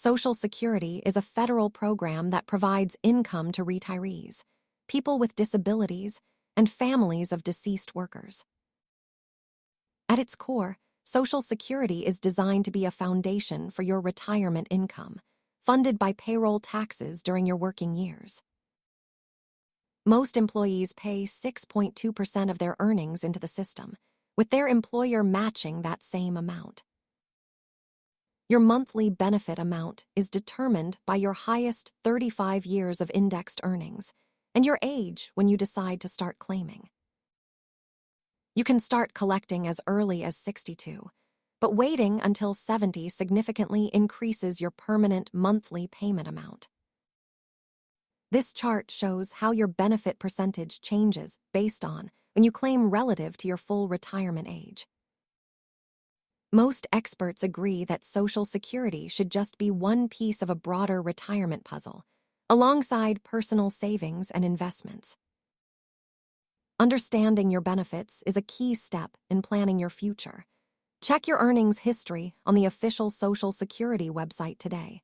Social Security is a federal program that provides income to retirees, people with disabilities, and families of deceased workers. At its core, Social Security is designed to be a foundation for your retirement income, funded by payroll taxes during your working years. Most employees pay 6.2% of their earnings into the system, with their employer matching that same amount. Your monthly benefit amount is determined by your highest 35 years of indexed earnings and your age when you decide to start claiming. You can start collecting as early as 62, but waiting until 70 significantly increases your permanent monthly payment amount. This chart shows how your benefit percentage changes based on when you claim relative to your full retirement age. Most experts agree that Social Security should just be one piece of a broader retirement puzzle, alongside personal savings and investments. Understanding your benefits is a key step in planning your future. Check your earnings history on the official Social Security website today.